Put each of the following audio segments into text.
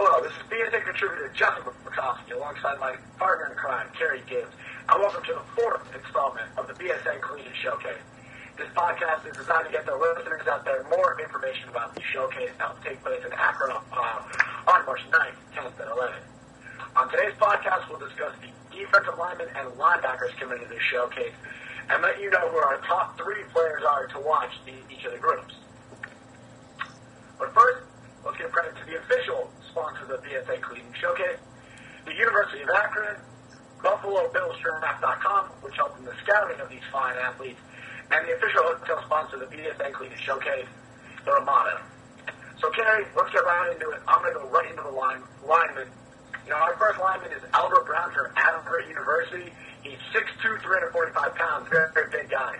Hello, this is BSA contributor Justin Bukowski alongside my partner in crime, Kerry Gibbs, and welcome to the fourth installment of the BSA Cleaning Showcase. This podcast is designed to get the listeners out there more information about the showcase that will take place in Akron, Ohio on March 9th, 10th, and 11th. On today's podcast, we'll discuss the defensive linemen and linebackers coming to this showcase and let you know who our top three players are to watch in each of the groups. But first, let's give credit to the official sponsors of the BSA Cleaning Showcase, the University of Akron, BuffaloBillsDraft.com, which helped in the scouting of these fine athletes, and the official hotel sponsor of the BSA Cleaning Showcase, the Ramada. So, Kerry, let's get right into it. I'm going to go right into the linemen. You know, our first lineman is Albert Brown from Adamford University. He's 6'2", 345 pounds, very, very big guy.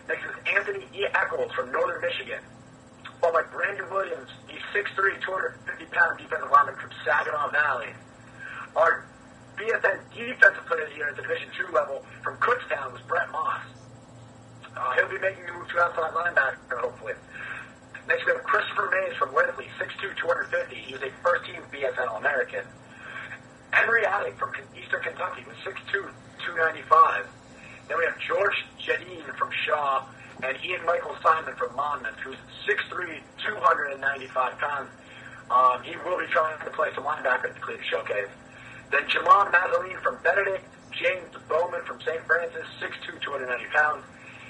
Next is Anthony E. Eccles from Northern Michigan. Followed by Brandon Williams. He's 6'3", 250-pound defensive lineman from Saginaw Valley. Our BSN defensive player of the year at the Division II level from Kutztown was Brett Moss. He'll be making a move to outside linebacker, hopefully. Next, we have Christopher Mays from Wesley, 6'2", 250. He was a first-team BSN All-American. Henry Attic from Eastern Kentucky was 6'2", 295. Then we have George Jadine from Shaw and Ian Michael Simon from Monmouth, who's 6'3", 295 pounds. He will be trying to play some linebacker at the Cleveland Showcase. Then Jamon Mazzoline from Benedict, James Bowman from St. Francis, 6'2", 290 pounds.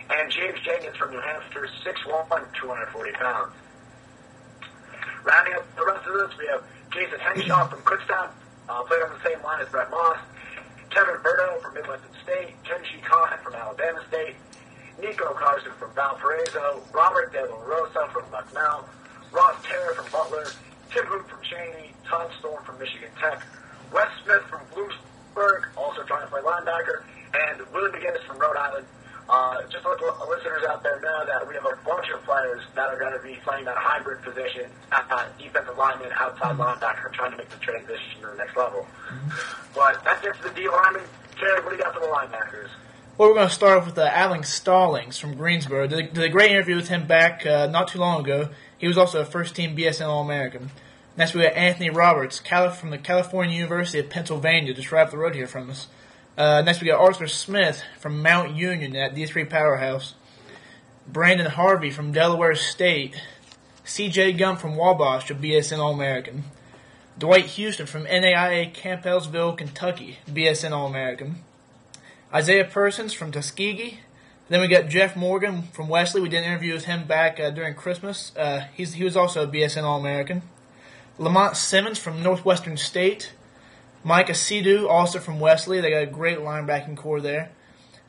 And James Jenkins from New Hampshire, 6'1", 240 pounds. Rounding up the rest of this, we have Jason Henshaw from Kutztown, played on the same line as Brett Moss. Kevin Berto from Midwestern State, Kenji Cotton from Alabama State, Nico Carson from Valparaiso, Robert De La Rosa from Bucknell, Ross Terra from Butler, Tim Hoop from Cheney, Todd Storm from Michigan Tech, Wes Smith from Bloomsburg, also trying to play linebacker, and Willie McGinnis from Rhode Island. Just to let the listeners out there know that we have a bunch of players that are going to be playing that hybrid position at defensive lineman, outside linebacker, trying to make the transition to the next level. But that's it for the D linemen. Kerry, what do you got for the linebackers? Well, we're going to start off with Alan Stallings from Greensboro. Did a great interview with him back not too long ago. He was also a first-team BSN All-American. Next, we got Anthony Roberts from the California University of Pennsylvania, just right up the road here from us. Next, we got Arthur Smith from Mount Union at D3 Powerhouse. Brandon Harvey from Delaware State. C.J. Gump from Wabash, a BSN All-American. Dwight Houston from NAIA Campbellsville, Kentucky, BSN All-American. Isaiah Persons from Tuskegee. Then we got Jeff Morgan from Wesley. We did an interview with him back during Christmas. He was also a BSN All-American. Lamont Simmons from Northwestern State. Micah Sidhu, also from Wesley. They got a great linebacking core there.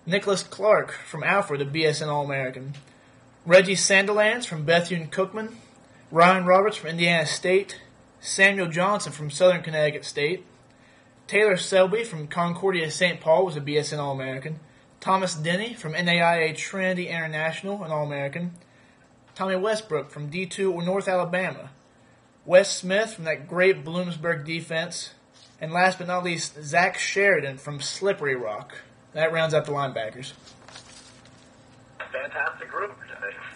Nicholas Clark from Alfred, a BSN All-American. Reggie Sandilands from Bethune-Cookman. Ryan Roberts from Indiana State. Samuel Johnson from Southern Connecticut State. Taylor Selby from Concordia St. Paul was a BSN All-American. Thomas Denny from NAIA Trinity International, an All-American. Tommy Westbrook from D2 or North Alabama. Wes Smith from that great Bloomsburg defense. And last but not least, Zach Sheridan from Slippery Rock. That rounds up the linebackers. Fantastic group.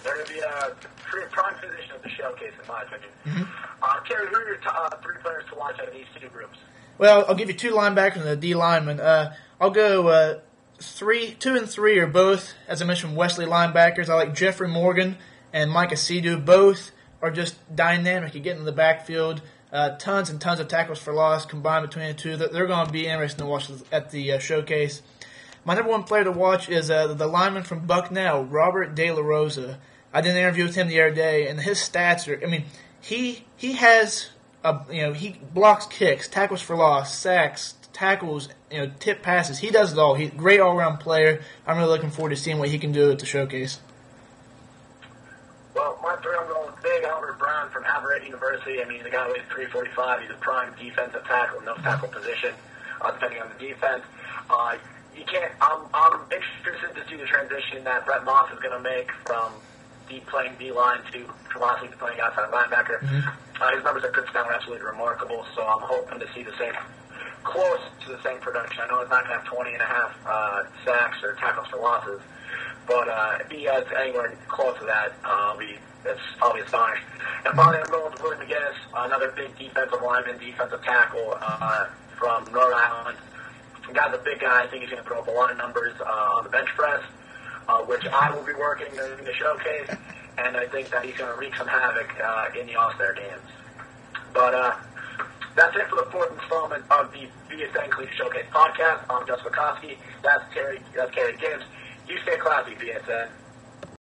They're going to be a prime position of the showcase, in my opinion. Kerry, who are your top three players to watch out of these two groups? Well, I'll give you two linebackers and a D lineman. I'll go 2 and 3 are both, as I mentioned, Wesley linebackers. I like Jeffrey Morgan and Micah Sidhu. Both are just dynamic at getting in the backfield. Tons and tons of tackles for loss combined between the two. They're going to be interesting to watch at the showcase. My number one player to watch is the lineman from Bucknell, Robert De La Rosa. I did an interview with him the other day, and his stats are, I mean, he has, he blocks kicks, tackles for loss, sacks, tackles, tip passes. He does it all. He's a great all-around player. I'm really looking forward to seeing what he can do at the showcase. Well, my three, I'm going with big Albert Brown from Havre University. I mean, the guy weighs 345. He's a prime defensive tackle, no tackle position, depending on the defense. I'm interested to see the transition that Brett Moss is going to make from playing D-line to possibly playing outside linebacker. His numbers at Kutztown are absolutely remarkable, so I'm hoping to see close to the same production. I know he's not going to have 20 and a half sacks or tackles for losses, but if he has anywhere close to that, I'll be It's probably astonished. And finally, I'm going to Willie McGinnis, another big defensive lineman, defensive tackle from Rhode Island. The guy's a big guy. I think he's going to put up a lot of numbers on the bench press, which I will be working in the showcase, and I think that he's going to wreak some havoc in the All-Star games. But that's it for the fourth installment of the BSN Clean Showcase podcast. I'm Justin Koski. That's Terry Gibbs. You stay classy, BSN.